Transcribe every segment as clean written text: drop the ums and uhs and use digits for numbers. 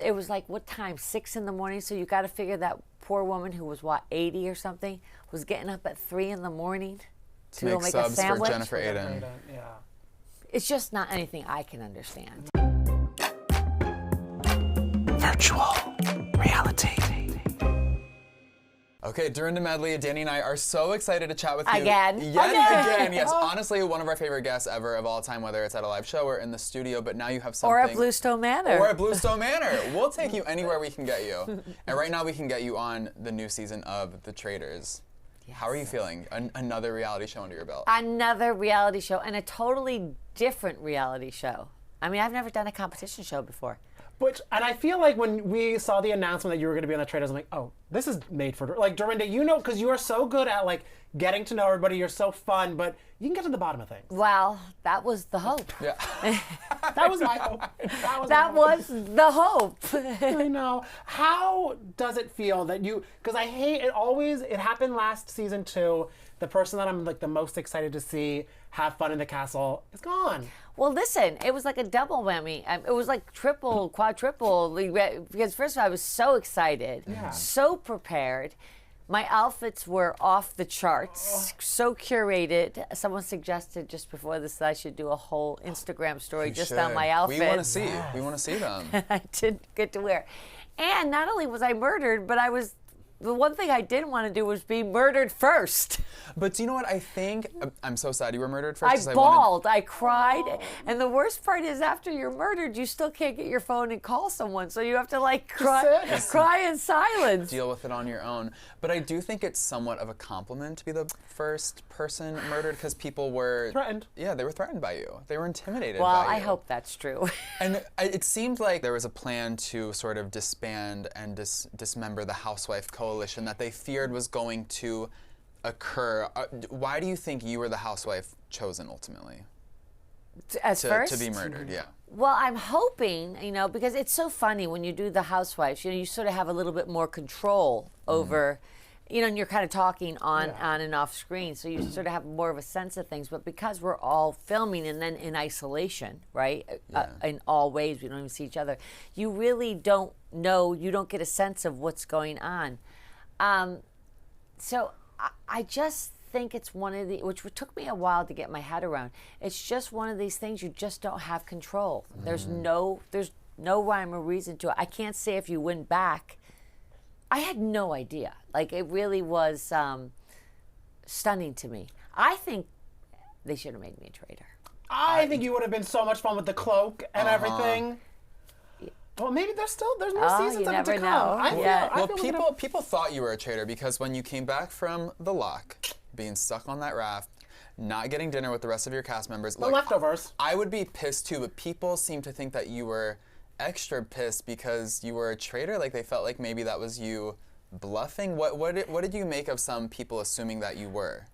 it was like, what time? 6 in the morning. So you got to figure that poor woman who was, what, 80 or something, was getting up at 3 in the morning to go make a sandwich. For Jennifer Aydin. Yeah. It's just not anything I can understand. Virtual reality. Okay, Dorinda Medley, Danny and I are so excited to chat with you. Again. Again. Yes, honestly, one of our favorite guests ever of all time, whether it's at a live show or in the studio, but now you have something. Or at Bluestone Manor. Or at Bluestone Manor. We'll take you anywhere we can get you. And right now we can get you on the new season of The Traitors. Yes. How are you feeling? Another reality show under your belt. Another reality show, and a totally different reality show. I mean, I've never done a competition show before. And I feel like when we saw the announcement that you were going to be on the Traitors, I'm like, oh, this is made for, like, Dorinda, you know, because you are so good at, like, getting to know everybody, you're so fun, but you can get to the bottom of things. Well, that was the hope. Yeah. That was my hope. That was the hope. I know. How does it feel that you, because I hate it always, it happened last season too, the person that I'm like the most excited to see have fun in the castle is gone. Well, listen, it was like a double whammy. It was like triple, quadruple, because first of all, I was so excited, so prepared. My outfits were off the charts, so curated. Someone suggested just before this that I should do a whole Instagram story on my outfits. We want to see. We want to see them. I didn't get to wear. And not only was I murdered, but the one thing I didn't want to do was be murdered first. But do you know what I think? I'm so sad you were murdered first. I bawled, I cried, and the worst part is after you're murdered, you still can't get your phone and call someone, so you have to like cry in silence. Deal with it on your own. But I do think it's somewhat of a compliment to be the first person murdered because people were threatened. Yeah, they were threatened by you. They were intimidated by you. Well, I hope that's true. And it seemed like there was a plan to sort of disband and dismember the housewife coalition that they feared was going to occur. Why do you think you were the housewife chosen ultimately? First? To be murdered, yeah. Well, I'm hoping, because it's so funny when you do the housewives, you sort of have a little bit more control over, and you're kind of talking on and off screen, so you sort of have more of a sense of things. But because we're all filming and then in isolation, right, in all ways, we don't even see each other, you really don't know, you don't get a sense of what's going on. So I just think it's one of which took me a while to get my head around. It's just one of these things you just don't have control. There's no rhyme or reason to it. I can't say if you win back. I had no idea. Like, it really was stunning to me. I think they should have made me a traitor. I think you would have been so much fun with the cloak and everything. Well, maybe there's more seasons of it to come. People thought you were a traitor because when you came back from the lock, being stuck on that raft, not getting dinner with the rest of your cast members. The leftovers. I would be pissed too, but people seem to think that you were extra pissed because you were a traitor. Like, they felt like maybe that was you bluffing. What did you make of some people assuming that you were?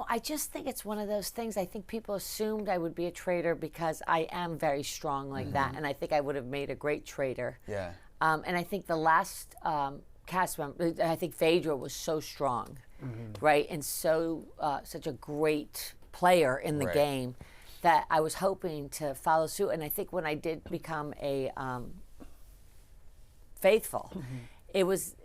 I just think it's one of those things. I think people assumed I would be a traitor because I am very strong like that, and I think I would have made a great traitor. Yeah. And I think the last cast member, I think Phaedra was so strong, right, and so such a great player in the game that I was hoping to follow suit. And I think when I did become a faithful, it was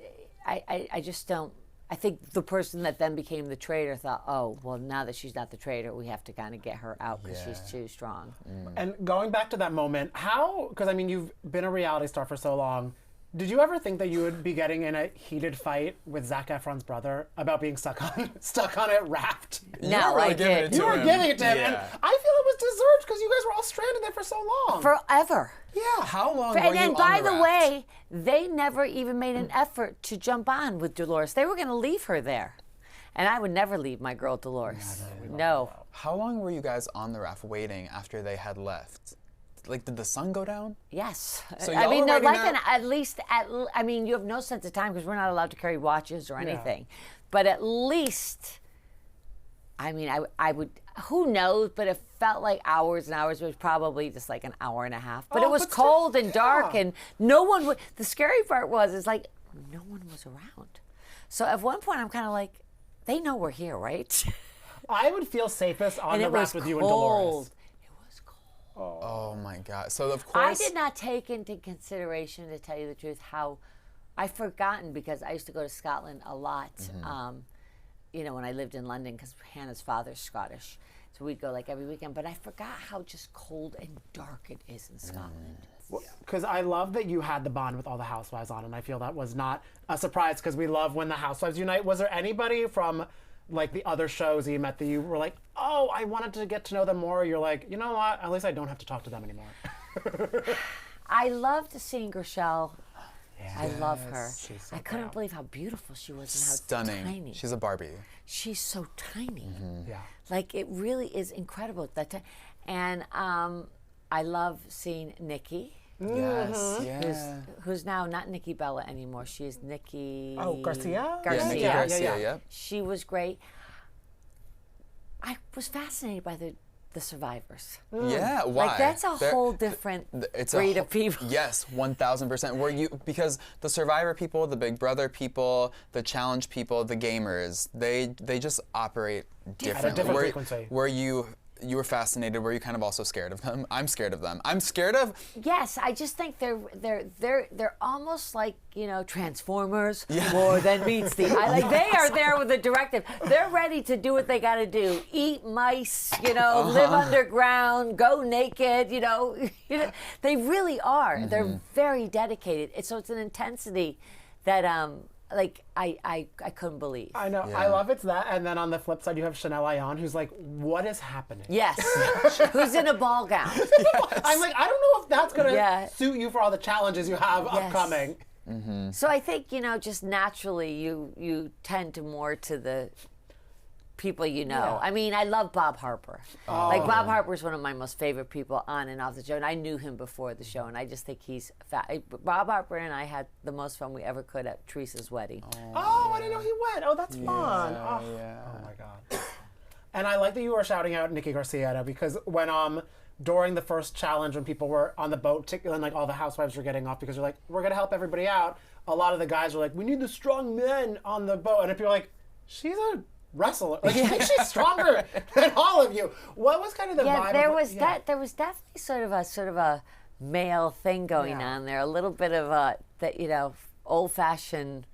I just don't. I think the person that then became the traitor thought, oh, well, now that she's not the traitor, we have to kind of get her out because she's too strong. And going back to that moment, because I mean, you've been a reality star for so long, did you ever think that you would be getting in a heated fight with Zac Efron's brother about being stuck on a raft? No, I did. You were giving it to him, and I feel it was deserved because you guys were all stranded there for so long. Forever. Yeah. How long were you on the raft? And by the way, they never even made an effort to jump on with Dolores. They were going to leave her there. And I would never leave my girl Dolores. No. How long were you guys on the raft waiting after they had left? Like, did the sun go down? Yes. So I mean, I mean, you have no sense of time because we're not allowed to carry watches or anything. But at least, I mean, I would, who knows, but it felt like hours and hours. It was probably just like an hour and a half. But it was cold and dark and no one would, the scary part was, like, no one was around. So at one point, I'm kind of like, they know we're here, right? I would feel safest on the raft with you and Dolores. Oh my God. So of I course. did not take into consideration, to tell you the truth, how I've forgotten, because I used to go to Scotland a lot, you know, when I lived in London, because Hannah's father's Scottish. So we'd go like every weekend, but I forgot how just cold and dark it is in Scotland. Because I love that you had the bond with all the housewives on, and I feel that was not a surprise, because we love when the housewives unite. Was there anybody from like the other shows that you met that you were like, oh, I wanted to get to know them more? Or you're like, you know what? At least I don't have to talk to them anymore. I loved seeing Rochelle. I love her. She's so I couldn't proud. believe how beautiful she was and how Stunning. tiny. She's a Barbie. She's so tiny. Yeah. Like, it really is incredible at that time. And I love seeing Nikki, Yes. Yeah. who's now not Nikki Bella anymore. She is Nikki... Oh, Garcia? Garcia. Yeah, Nikki Yeah, Garcia. yeah. Yep. She was great. I was fascinated by the survivors. Yeah. Why? Like, that's a They're- whole different It's breed a of people. Yes, 1,000%. Were you, because the Survivor people, the Big Brother people, the Challenge people, the gamers, they just operate differently. different frequency. Were you were fascinated? Were you kind of also scared of them? I'm scared of them. I'm scared of. Yes, I just think they're almost like, you know, Transformers more than meets the eye. Like, they are there with a directive. They're ready to do what they got to do: eat mice, you know, live underground, go naked. You know, they really are. They're very dedicated. So it's an intensity that like I couldn't believe. I know. I love it's that. And then on the flip side, you have Chanel Ayan, who's like, what is happening? Yes, who's in a ball gown. I'm like, I don't know if that's going to Yeah. suit you for all the challenges you have upcoming. So I think, you know, just naturally you tend to more to the people you know. Yeah. I mean, I love Bob Harper. Like, Bob Harper is one of my most favorite people on and off the show, and I knew him before the show, and I just think he's Bob Harper and I had the most fun we ever could at Teresa's wedding. Oh, I didn't know he went. Oh, that's fun. Oh, oh my God. And I like that you were shouting out Nikki Garcia, because when during the first challenge, when people were on the boat and like all the housewives were getting off, because you're like, we're gonna help everybody out, a lot of the guys were like, we need the strong men on the boat. And if you're like, she's a wrestler, like, she's stronger than all of you. What was kind of the vibe? There of, was there was definitely sort of a male thing going on there, a little bit of that, you know, old-fashioned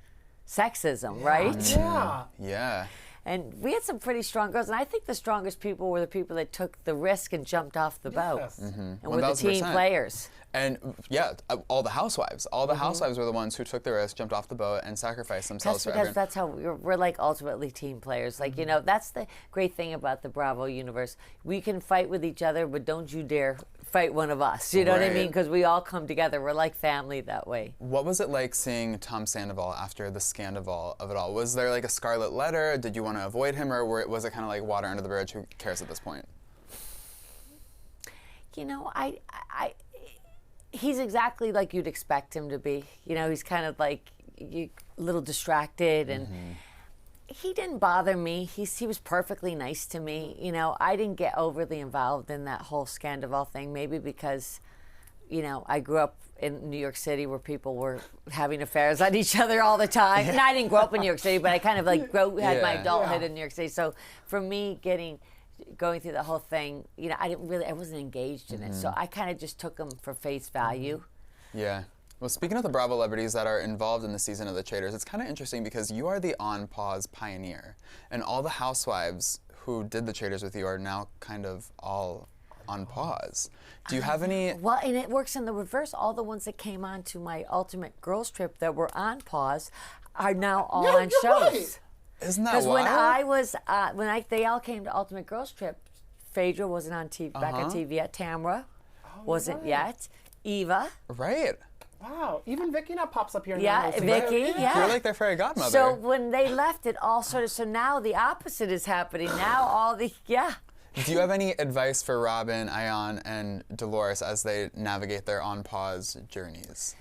sexism, right? Yeah. Yeah. And we had some pretty strong girls, and I think the strongest people were the people that took the risk and jumped off the boat, Yes. and were the team 1000%. players. And yeah, all the housewives. All the housewives were the ones who took the risk, jumped off the boat, and sacrificed themselves That's for because everyone. that's how we're like ultimately team players. Like, you know, that's the great thing about the Bravo universe. We can fight with each other, but don't you dare fight one of us. You know what I mean? Right. Because we all come together. We're like family that way. What was it like seeing Tom Sandoval after the scandal of it all? Was there like a scarlet letter? Did you want to avoid him, or was it kind of like water under the bridge? Who cares at this point? You know, he's exactly like you'd expect him to be. You know, he's kind of like a little distracted, and he didn't bother me. He was perfectly nice to me. You know, I didn't get overly involved in that whole Sandoval thing, maybe because, you know, I grew up in New York City where people were having affairs on each other all the time. And I didn't grow up in New York City, but I kind of like had my Yeah. adulthood in New York City. So for me, going through the whole thing, you know, I wasn't engaged in it. So I kind of just took them for face value. Yeah. Well, speaking of the Bravo celebrities that are involved in the season of The Traitors, it's kind of interesting because you are the on-pause pioneer. And all the housewives who did The Traitors with you are now kind of all on pause. Do you have any... Well, and it works in the reverse. All the ones that came on to my Ultimate Girls Trip that were on pause are now all on you're shows. right. Isn't that Because wild? when I was, they all came to Ultimate Girls Trip, Phaedra wasn't on TV, back on TV yet. Tamra wasn't yet. Eva. Right. Wow. Even Vicky now pops up here. Yeah, now. Vicky. Yeah. You're like their fairy godmother. So when they left, it all sort of. So now the opposite is happening. Now all the Do you have any advice for Robin, Ayan, and Dolores as they navigate their on-pause journeys?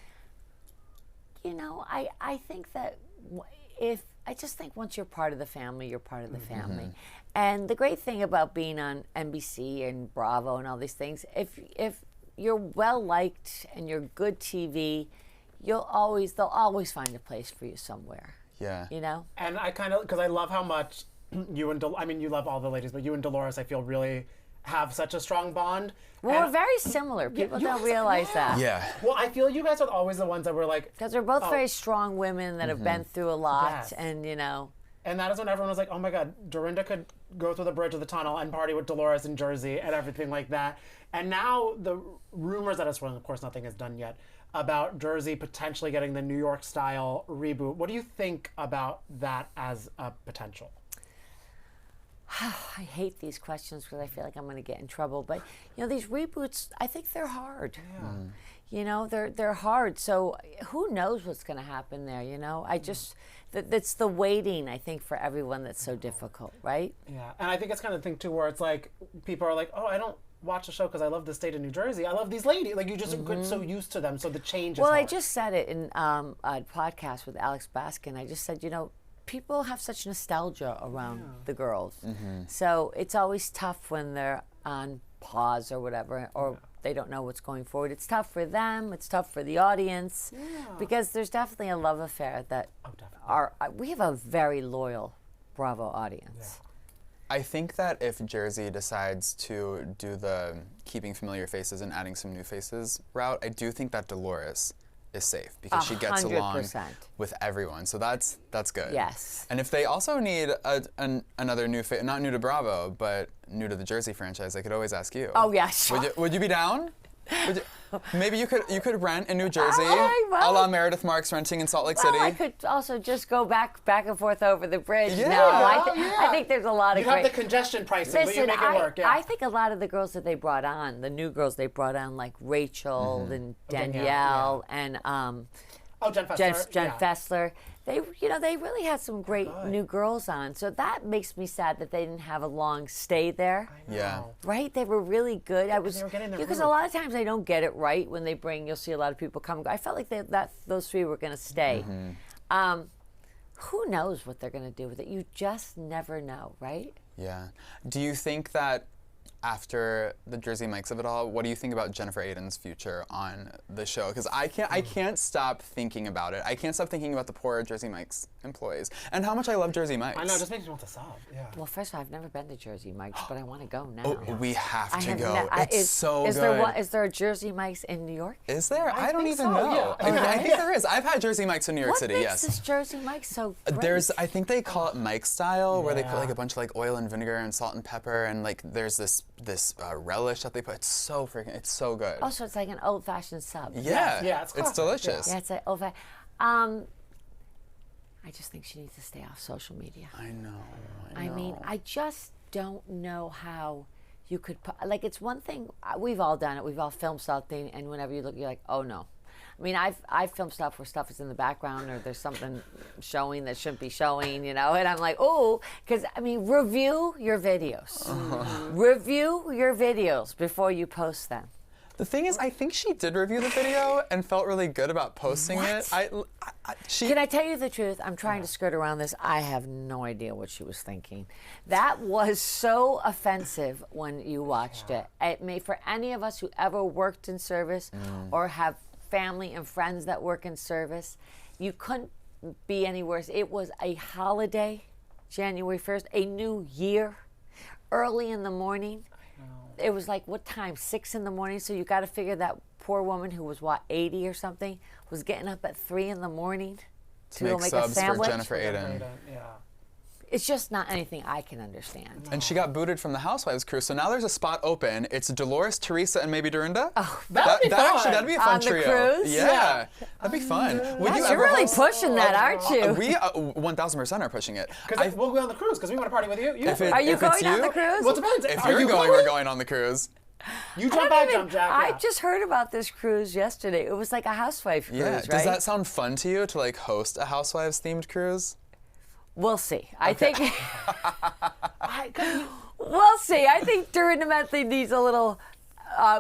You know, I think that I just think once you're part of the family, you're part of the family. And the great thing about being on NBC and Bravo and all these things, if you're well liked and you're good TV, they'll always find a place for you somewhere. Yeah. You know? And I kind of, because I love how much you and, you love all the ladies, but you and Dolores, I feel really have such a strong bond. Well, And- we're very similar. People you don't guys- realize that. Yeah. Well, I feel you guys are always the ones that were like, Because we're both very strong women that have been through a lot, Yes. and you know. and that is when everyone was like, oh my God, Dorinda could go through the bridge of the tunnel and party with Dolores in Jersey and everything like that. And now the rumors that are swirling, of course nothing is done yet, about Jersey potentially getting the New York style reboot. What do you think about that as a potential? I hate these questions because I feel like I'm going to get in trouble. But you know, these reboots, I think they're hard. You know, they're hard. So who knows what's going to happen there? You know, I just that's the waiting. I think for everyone that's so difficult, right? Yeah, and I think it's kind of the thing too, where it's like people are like, oh, I don't watch the show because I love the state of New Jersey. I love these ladies. Like you just get so used to them, so the change is Well, I hard. just said it in a podcast with Alex Baskin. I just said, you know, people have such nostalgia around the girls. So it's always tough when they're on pause or whatever, or they don't know what's going forward. It's tough for them. It's tough for the audience because there's definitely a love affair that we have a very loyal Bravo audience. I think that if Jersey decides to do the keeping familiar faces and adding some new faces route, I do think that Dolores is safe because she gets along 100%. with everyone. So that's good. Yes. And if they also need another new face, not new to Bravo, but new to the Jersey franchise, they could always ask you. Oh, yeah, sure. Would you be down? Maybe you could rent in New Jersey, well. a la Meredith Marks renting in Salt Lake Well, City. I could also just go back and forth over the bridge. Yeah. No, I think there's a lot of you have great. the congestion pricing, but you Listen, make it work. Yeah. I think a lot of the girls that they brought on, the new girls they brought on, like Rachel and Danielle and oh, Jen Fessler. Jen Fessler, they really had some great new girls on. So that makes me sad that they didn't have a long stay there. Yeah. Right? They were really good. I was they were getting their because a groove. lot of times they don't get it right when they bring. You'll see a lot of people come. I felt like those three were going to stay. Who knows what they're going to do with it? You just never know, right? Yeah. Do you think that after the Jersey Mikes of it all, what do you think about Jennifer Aydin's future on the show? Because I can't stop thinking about it. I can't stop thinking about the poor Jersey Mikes employees and how much I love Jersey Mikes. I know, it just makes me want to sob. Yeah. Well, first of all, I've never been to Jersey Mike's, but I want to go now. Oh, we have to go. ne- It's so is good. Is there a Jersey Mike's in New York? Is there? I don't think even so, know. yeah. I think there is. I've had Jersey Mikes in New York What City. makes Yes. this Jersey Mike's so great? I think they call it Mike style, where they put Yeah. like a bunch of like oil and vinegar and salt and pepper, and like there's this relish that they put. It's so good. Oh, so it's like an old-fashioned sub. Yeah, Yeah, it's classic, delicious. Yeah, it's like old-fashioned. I just think she needs to stay off social media. I know. I mean, I just don't know how you could like. It's one thing we've all done it. We've all filmed something, and whenever you look, you're like, oh no. I mean, I've filmed stuff where stuff is in the background or there's something showing that shouldn't be showing, and I'm like, oh, because I mean, review your videos. Review your videos before you post them. The thing is, I think she did review the video and felt really good about posting it. Can I tell you the truth? I'm trying to skirt around this. I have no idea what she was thinking. That was so offensive when you watched it. It may, for any of us who ever worked in service or have family and friends that work in service, you couldn't be any worse. It was a holiday, January 1st, a new year, early in the morning. It was like, what time? 6 in the morning. So you got to figure that poor woman who was, 80 or something, was getting up at 3 in the morning to make go make a subs for sandwich. Jennifer Aydin. Yeah. It's just not anything I can understand. And she got booted from the Housewives crew, so now there's a spot open. It's Dolores, Teresa, and maybe Dorinda. Oh, That'd be fun. That'd be a fun On the trio. cruise? Yeah, that'd be fun. Would you You're ever really host- pushing that, aren't you? We 1,000% are pushing it. Because we'll go on the cruise because we want to party with you. Are you if it's going on you- the cruise? Well, it depends. If Are you're you going, we're going on the cruise. You jump back, jump jack. I Yeah. just heard about this cruise yesterday. It was like a housewife cruise, Yeah. right? Does that sound fun to you to like host a Housewives themed cruise? We'll see. I think we'll see. I think Dorinda Medley needs a little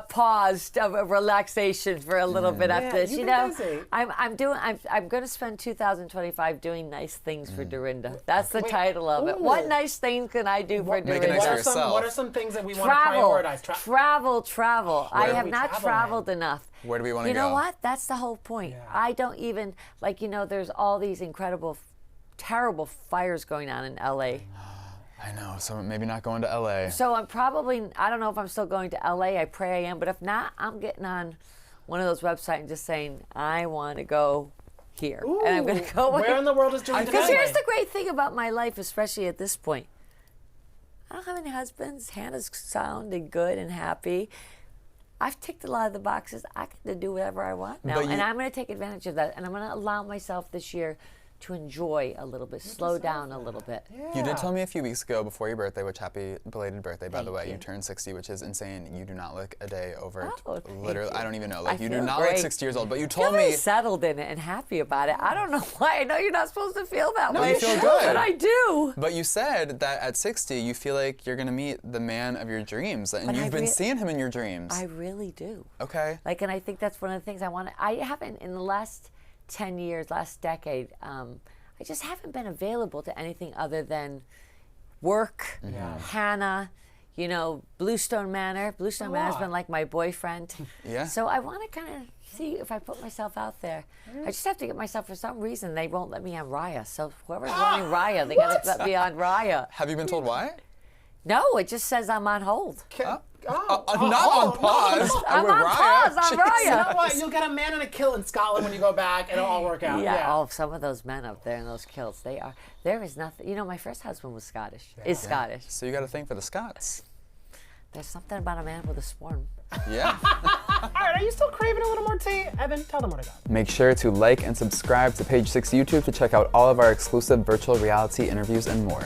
pause of relaxation for a little bit after this. you've You been know, busy. I'm going to spend 2025 doing nice things for Dorinda. That's the title of it. Ooh. What nice things can I do for Make it Dorinda? nice for yourself. What are some things that we want Travel, to prioritize? travel. I are have we not traveling? traveled enough. Where do we wanna You know go? what? That's the whole point. Yeah. I don't even there's all these incredible, terrible fires going on in LA. I know, so maybe not going to LA. So I'm probably, I don't know if I'm still going to LA. I pray I am. But if not, I'm getting on one of those websites and just saying, I want to go here. Ooh, and I'm going to go where in the world is Dorinda Because Medley? here's the great thing about my life, especially at this point. I don't have any husbands. Hannah's sound and good and happy. I've ticked a lot of the boxes. I get to do whatever I want now. And I'm going to take advantage of that. And I'm going to allow myself this year to enjoy a little bit, slow down a little bit. You did tell me a few weeks ago before your birthday, which happy belated birthday, by the way. you. You turned 60, which is insane. You do not look a day over. Oh, thank literally, you. I don't even know. I Like, you do feel not look great. 60 years old. But you I'm told very me. settled in it and happy about it. I don't know why. I know you're not supposed to feel that way. you feel good. But I do. But you said that at 60, you feel like you're going to meet the man of your dreams. And But you've I been seeing him in your dreams. I really do. Okay. Like, and I think that's one of the things I want to, I haven't, in the last 10 years, last decade, I just haven't been available to anything other than work, Hannah, you know, Bluestone Manor. Bluestone Manor's been like my boyfriend. Yeah. So I want to kind of see if I put myself out there. I just have to get myself, for some reason, they won't let me on Raya. So whoever's running Raya, they got to let me on Raya. Have you been told why? No, it just says I'm on hold. Not on pause. I'm with on Raya. pause on You know Raya. what? You'll get a man and a kill in Scotland when you go back, and it'll all work out. Yeah, oh, some of those men up there in those kilts, there is nothing. You know, my first husband was Scottish, is Scottish. So you got to think for the Scots. There's something about a man with a sporn. Yeah. All right, are you still craving a little more tea? Evan, tell them what I got. Make sure to like and subscribe to Page 6 YouTube to check out all of our exclusive virtual reality interviews and more.